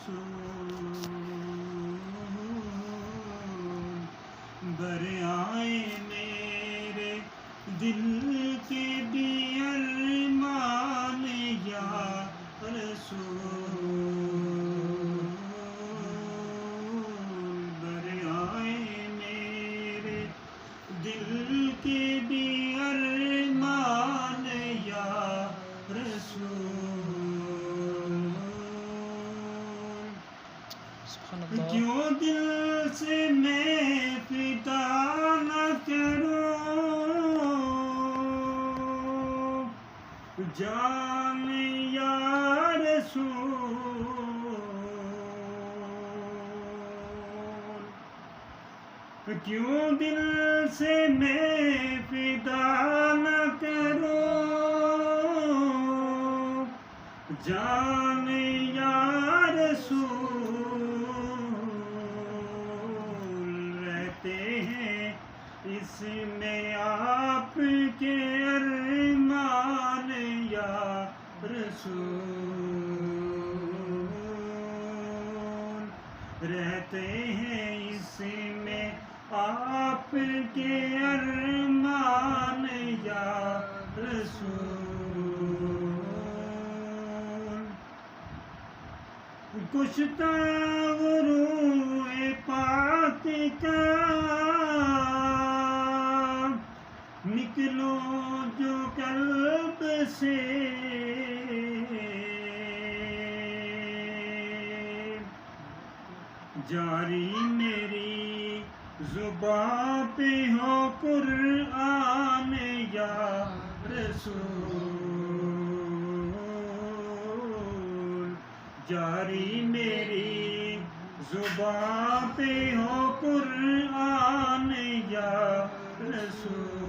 رسول بر آئے میرے دل کے بھی ارمان یا رسول بر آئے میرے دل کے بھی ارمان یا رسول کیوں دل سے میں فدا نہ کروں جان یا رسول کیوں دل سے میں فدا نہ کروں جان یا رسول رہتے ہیں اس میں آپ کے ارمان یا رسول رہتے ہیں اس میں آپ کے ارمان یا رسول کشتا غروئے پاک کا نکلو جو قلب سے جاری میری زباں پہ ہو قرآن یا رسول جاری میری زباں پہ ہو قرآن یا رسول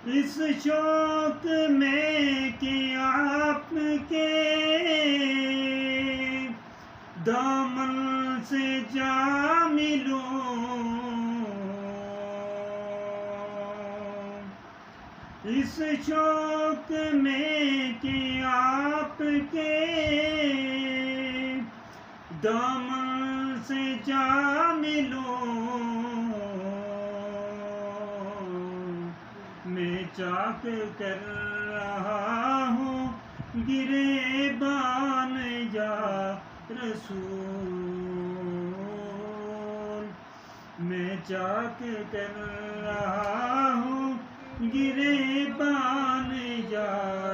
اس شوق میں کہ آپ کے دامن سے جا ملوں اس شوق میں کہ آپ کے دامن سے جا ملوں میں چاک کر رہا ہوں گریبان یا رسول میں چاک کر رہا ہوں گریبان یا